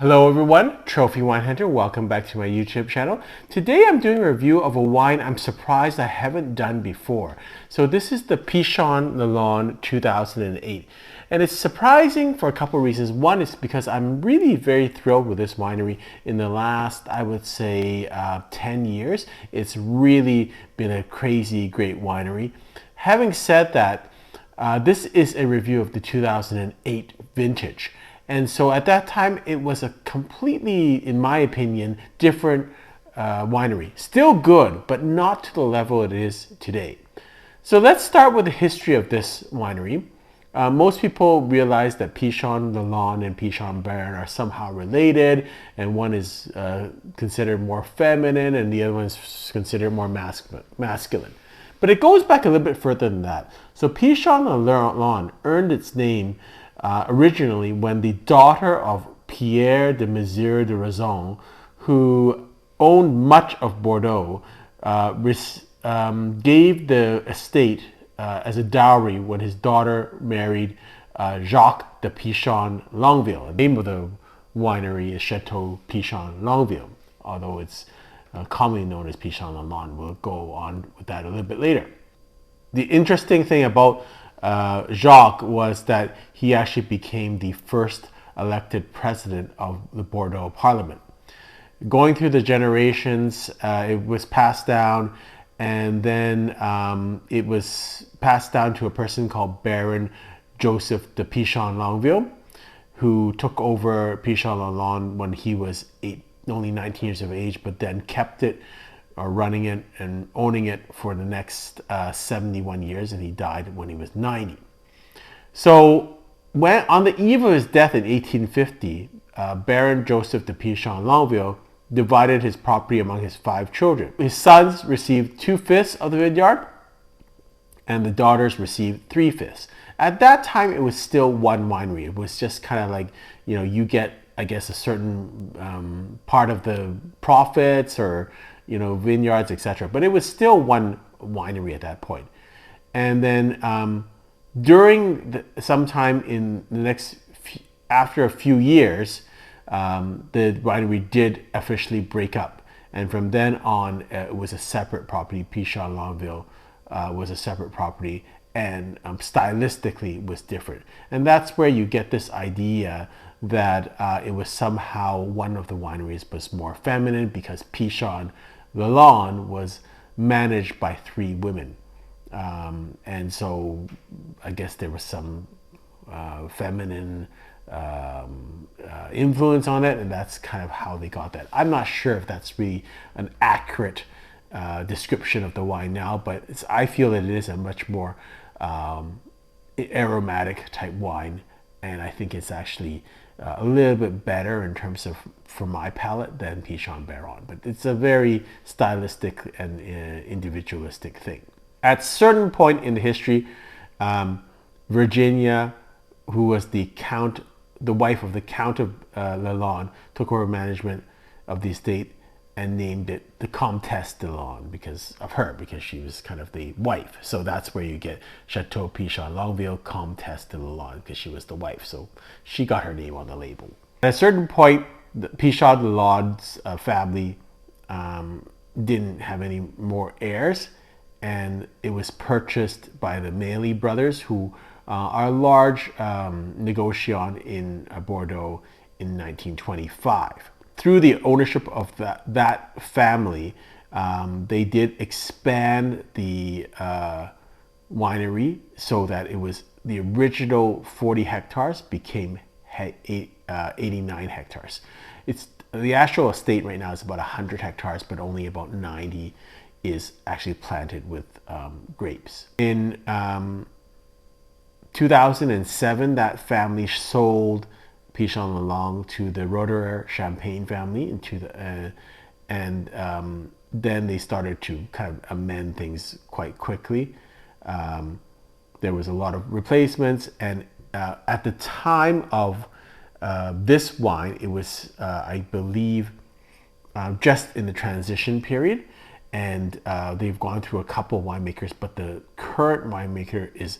Hello everyone, Trophy Wine Hunter. Welcome back to my YouTube channel. Today I'm doing a review of a wine I'm surprised I haven't done before. So this is the Pichon Lalande 2008. And it's surprising for a couple of reasons. One is because I'm really very thrilled with this winery. In the last, I would say, 10 years, it's really been a crazy great winery. Having said that, this is a review of the 2008 vintage. And so at that time, it was a completely, in my opinion, different winery. Still good, but not to the level it is today. So let's start with the history of this winery. Most people realize that Pichon Lalande and Pichon Baron are somehow related, and one is considered more feminine and the other one is considered more masculine. But it goes back a little bit further than that. So Pichon Lalande earned its name originally when the daughter of Pierre de Mazure de Rauzan, who owned much of Bordeaux, gave the estate as a dowry when his daughter married Jacques de Pichon Longueville. The name of the winery is Chateau Pichon Longueville, although it's commonly known as Pichon Lalande. We'll go on with that a little bit later. The interesting thing about Jacques was that he actually became the first elected president of the Bordeaux Parliament. Going through the generations, it was passed down, and then it was passed down to a person called Baron Joseph de Pichon Longueville, who took over Pichon Lalande when he was only 19 years of age, but then kept it, running it and owning it for the next 71 years, and he died when he was 90. So when on the eve of his death in 1850, Baron Joseph de Pichon Longueville divided his property among his 5 children. His sons received 2/5 of the vineyard, and the daughters received 3/5. At that time, it was still one winery. It was just kind of like, you get, I guess, a certain part of the profits, or vineyards, etc. But it was still one winery at that point. And then sometime in the next, after a few years, the winery did officially break up. And from then on, it was a separate property. Pichon Longueville was a separate property, and stylistically was different. And that's where you get this idea that it was somehow one of the wineries was more feminine, because Pichon Lalande was managed by 3 women. And so I guess there was some feminine influence on it, and that's kind of how they got that. I'm not sure if that's really an accurate description of the wine now, but I feel that it is a much more aromatic type wine, and I think it's actually a little bit better in terms of, for my palate, than Pichon Baron. But it's a very stylistic and individualistic thing. At a certain point in the history, Virginie, who was the wife of the Count of Lalande, took over management of the estate and named it the Comtesse de Lalande because she was kind of the wife. So that's where you get Chateau Pichon Longueville, Comtesse de Lalande, because she was the wife. So she got her name on the label. At a certain point, the Pichon Lalande's family didn't have any more heirs, and it was purchased by the Mailly brothers, who are a large negociant in Bordeaux in 1925. Through the ownership of that family, they did expand the winery so that it was the original 40 hectares became 89 hectares. The actual estate right now is about 100 hectares, but only about 90 is actually planted with grapes. In 2007, that family sold Pichon Lalande to the Roederer Champagne family, and then they started to kind of amend things quite quickly. There was a lot of replacements, and at the time of this wine, it was, I believe, just in the transition period, and they've gone through a couple winemakers, but the current winemaker is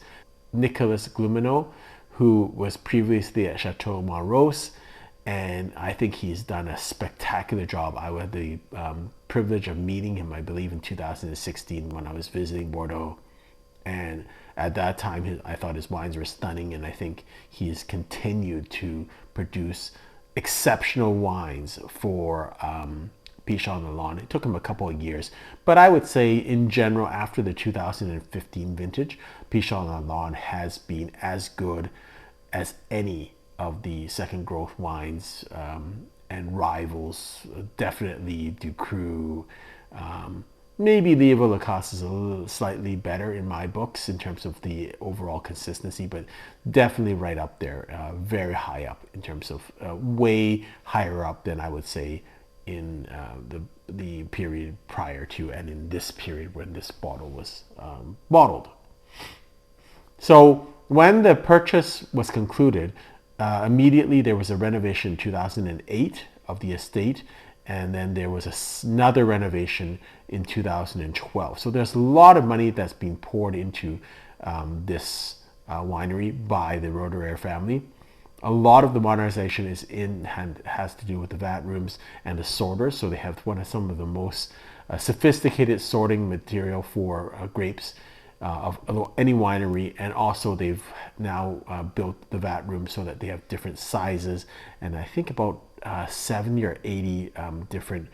Nicolas Glumineau, who was previously at Chateau, And I think he's done a spectacular job. I had the privilege of meeting him, I believe, in 2016 when I was visiting Bordeaux. And at that time, I thought his wines were stunning, and I think he has continued to produce exceptional wines for Pichon Lalande. It took him a couple of years, but I would say in general, after the 2015 vintage, Pichon Lalande has been as good as any of the second growth wines, and rivals. Definitely Ducru. Maybe Lièvre Lacoste is a little slightly better in my books in terms of the overall consistency, but definitely right up there, very high up in terms of way higher up than I would say in the period prior to and in this period when this bottle was bottled. So when the purchase was concluded, immediately there was a renovation in 2008 of the estate, and then there was another renovation in 2012. So there's a lot of money that's being poured into this winery by the Roederer family. A lot of the modernization has to do with the vat rooms and the sorters. So they have some of the most sophisticated sorting material for grapes of any winery, and also they've now built the vat room so that they have different sizes, and I think about 70 or 80 different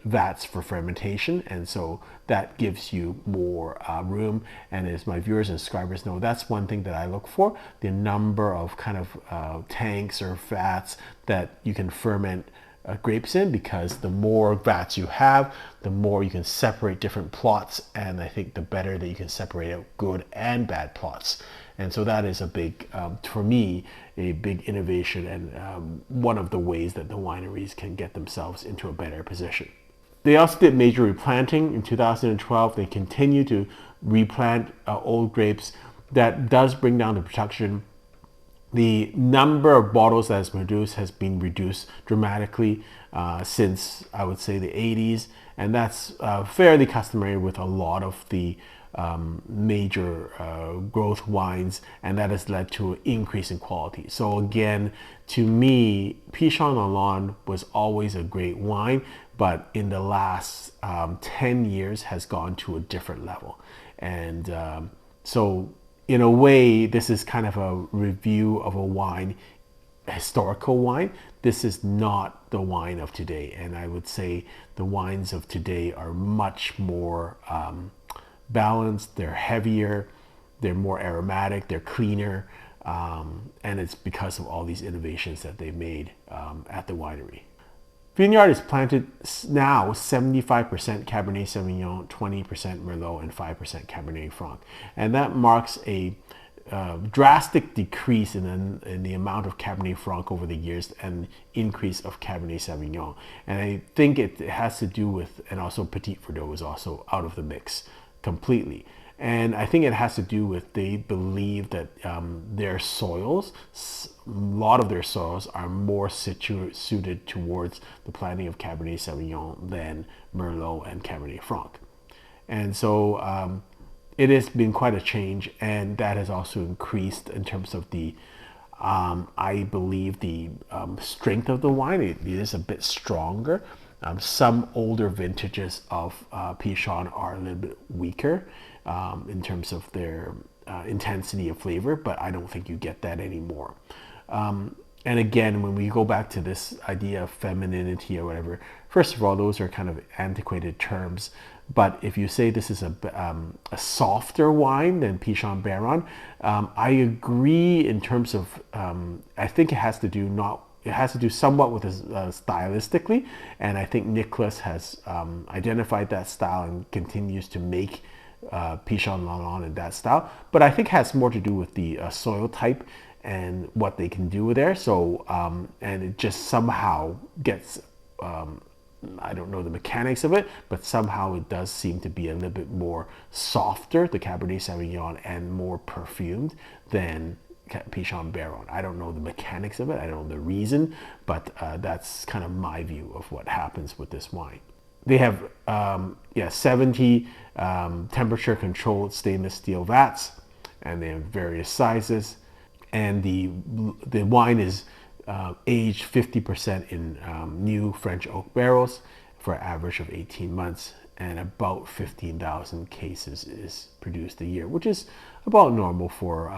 vats for fermentation, and so that gives you more room. And as my viewers and subscribers know, that's one thing that I look for, the number of kind of tanks or vats that you can ferment grapes in, because the more vats you have, the more you can separate different plots, and I think the better that you can separate out good and bad plots. And so that is a big, for me, a big innovation, and one of the ways that the wineries can get themselves into a better position. They also did major replanting in 2012. They continue to replant old grapes. That does bring down the production. The number of bottles that is produced has been reduced dramatically since, I would say, the 80s. And that's fairly customary with a lot of the major growth wines, and that has led to an increase in quality. So again, to me, Pichon Lalande was always a great wine, but in the last 10 years has gone to a different level. And so in a way, this is kind of a review of a wine, historical wine. This is not the wine of today. And I would say the wines of today are much more balanced, they're heavier, they're more aromatic, they're cleaner. And it's because of all these innovations that they made at the winery. Vineyard is planted now 75% Cabernet Sauvignon, 20% Merlot, and 5% Cabernet Franc. And that marks a drastic decrease in the amount of Cabernet Franc over the years and increase of Cabernet Sauvignon. And I think it has to do with, and also Petit Verdot is also out of the mix completely. And I think it has to do with they believe that their soils, a lot of their soils are more suited towards the planting of Cabernet Sauvignon than Merlot and Cabernet Franc. And so it has been quite a change, and that has also increased in terms of the, I believe, the strength of the wine. It is a bit stronger. Some older vintages of Pichon are a little bit weaker in terms of their intensity of flavor, but I don't think you get that anymore. And again, when we go back to this idea of femininity or whatever, first of all, those are kind of antiquated terms. But if you say this is a softer wine than Pichon Baron, I agree in terms of, I think it has to do somewhat with stylistically, and I think Nicholas has identified that style and continues to make Pichon Lalande in that style. But I think it has more to do with the soil type and what they can do there. So, and it just somehow gets, I don't know the mechanics of it, but somehow it does seem to be a little bit more softer, the Cabernet Sauvignon, and more perfumed than Pichon Baron. I don't know the mechanics of it, I don't know the reason, but that's kind of my view of what happens with this wine. They have 70 temperature controlled stainless steel vats, and they have various sizes, and the wine is aged 50% in new French oak barrels for an average of 18 months, and about 15,000 cases is produced a year, which is about normal for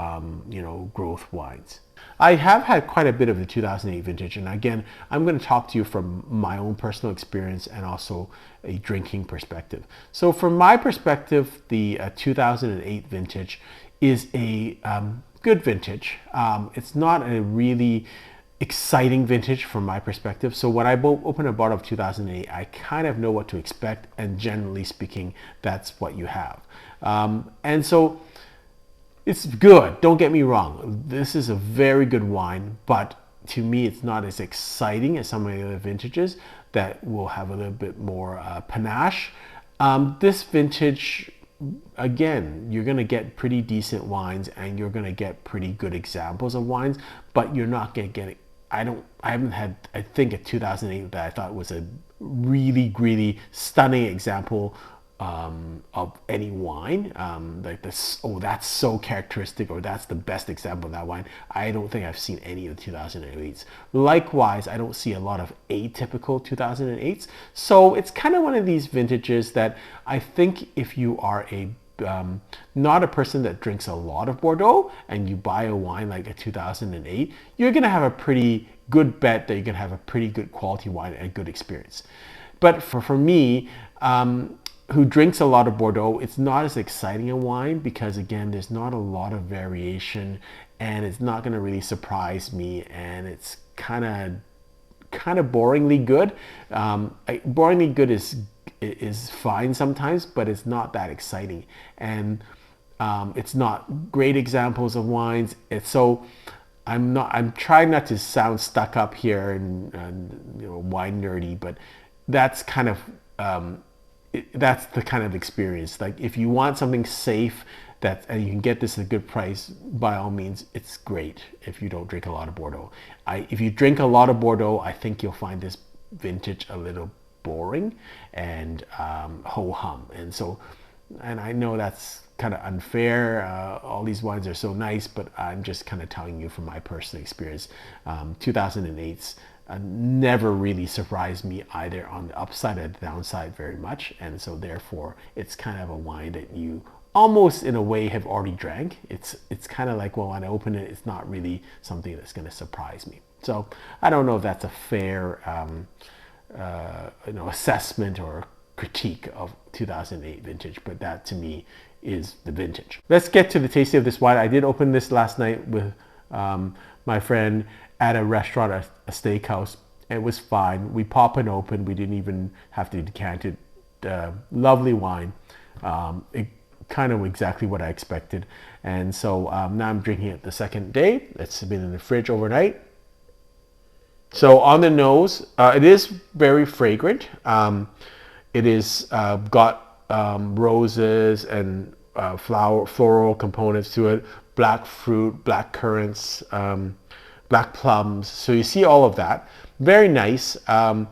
growth wines. I have had quite a bit of the 2008 vintage, and again, I'm going to talk to you from my own personal experience and also a drinking perspective. So from my perspective, the 2008 vintage is a good vintage. It's not a really exciting vintage from my perspective. So when I open a bottle of 2008, I kind of know what to expect, and generally speaking, that's what you have. And so it's good, don't get me wrong. This is a very good wine, but to me, it's not as exciting as some of the other vintages that will have a little bit more panache. This vintage, again, you're going to get pretty decent wines, and you're going to get pretty good examples of wines, but you're not going to get, I haven't had, I think, a 2008 that I thought was a really, really stunning example of any wine, like this, oh, that's so characteristic, or that's the best example of that wine. I don't think I've seen any of the 2008s. Likewise, I don't see a lot of atypical 2008s. So it's kind of one of these vintages that I think if you are a not a person that drinks a lot of Bordeaux and you buy a wine like a 2008, you're going to have a pretty good bet that you're going to have a pretty good quality wine and a good experience. But for me, who drinks a lot of Bordeaux, it's not as exciting a wine because, again, there's not a lot of variation, and it's not going to really surprise me, and it's kind of boringly good. Boringly good is fine sometimes, but it's not that exciting, and it's not great examples of wines. I'm trying not to sound stuck up here and wine nerdy, but that's kind of that's the kind of experience. Like, if you want something safe and you can get this at a good price, by all means, it's great if you don't drink a lot of Bordeaux. If you drink a lot of Bordeaux, I think you'll find this vintage a little boring and ho-hum. And I know that's kind of unfair. All these wines are so nice, but I'm just kind of telling you from my personal experience. 2008's never really surprised me either on the upside or the downside very much, and so therefore it's kind of a wine that you almost in a way have already drank. It's kind of like, well, when I open it, it's not really something that's going to surprise me. So I don't know if that's a fair assessment or critique of 2008 vintage, but that to me is the vintage. Let's get to the tasting of this wine. I did open this last night with my friend at a restaurant, a steakhouse. It was fine. We pop it open. We didn't even have to decant it. Lovely wine. It kind of exactly what I expected. And so now I'm drinking it the second day. It's been in the fridge overnight. So on the nose, it is very fragrant. It is got roses and floral components to it, black fruit, black currants, black plums. So you see all of that. Very nice. And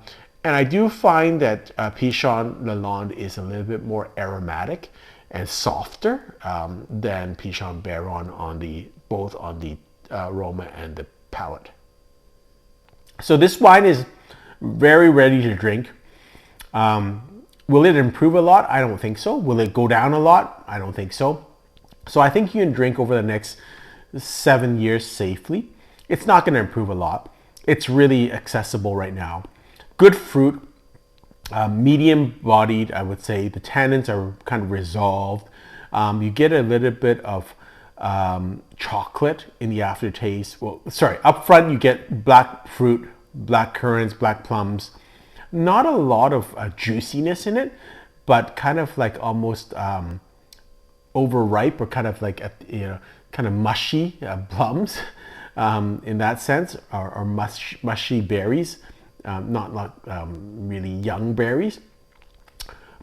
I do find that Pichon Lalande is a little bit more aromatic and softer than Pichon Baron both on the aroma and the palate. So this wine is very ready to drink. Will it improve a lot? I don't think so. Will it go down a lot? I don't think so. So I think you can drink over the next 7 years safely. It's not going to improve a lot. It's really accessible right now. Good fruit, medium bodied, I would say. The tannins are kind of resolved. You get a little bit of chocolate in the aftertaste. Well, sorry, up front you get black fruit, black currants, black plums. Not a lot of juiciness in it, but kind of like almost overripe, or kind of like kind of mushy plums in that sense, or mushy berries, not really young berries.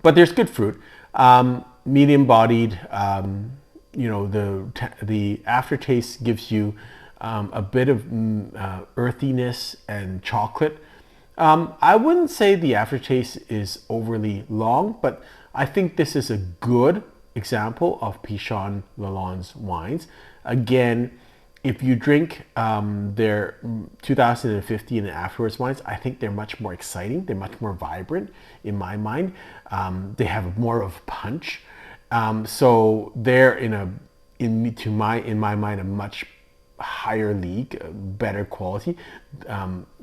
But there's good fruit, medium bodied. The aftertaste gives you a bit of earthiness and chocolate. I wouldn't say the aftertaste is overly long, but I think this is a good example of Pichon Lalande's wines. Again, if you drink their 2015 and afterwards wines, I think they're much more exciting. They're much more vibrant in my mind. They have more of punch. So they're in my mind a much higher league, better quality,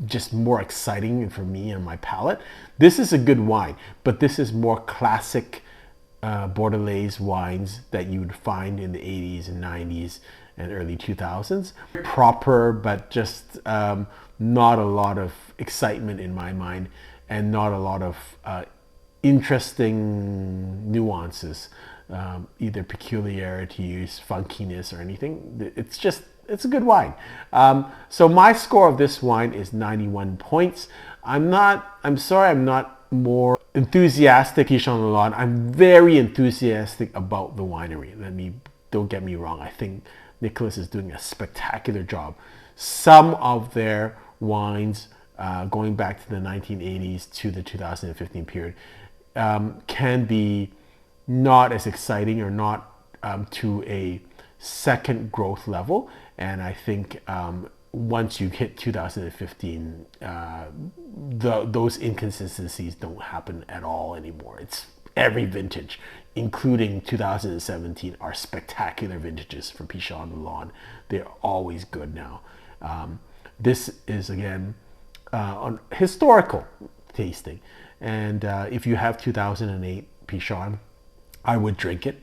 just more exciting for me and my palate. This is a good wine, but this is more classic Bordelaise wines that you would find in the 80s and 90s and early 2000s. Proper, but just not a lot of excitement in my mind, and not a lot of interesting nuances, either peculiarities, funkiness, or anything. It's a good wine. So my score of this wine is 91 points. I'm sorry I'm not more enthusiastic Pichon Lalande. I'm very enthusiastic about the winery. Don't get me wrong. I think Nicholas is doing a spectacular job. Some of their wines, going back to the 1980s to the 2015 period, can be not as exciting, or not to a second growth level. And I think once you hit 2015, those inconsistencies don't happen at all anymore. It's every vintage, including 2017, are spectacular vintages for Pichon Lalande. They're always good now. This is, again, on historical tasting. And if you have 2008 Pichon, I would drink it.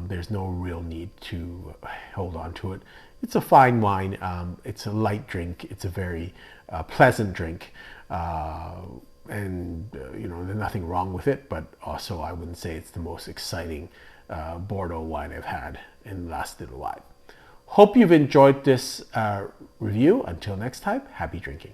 There's no real need to hold on to it. It's a fine wine. It's a light drink. It's a very pleasant drink. And there's nothing wrong with it, but also I wouldn't say it's the most exciting Bordeaux wine I've had in the last little while. Hope you've enjoyed this review. Until next time, happy drinking.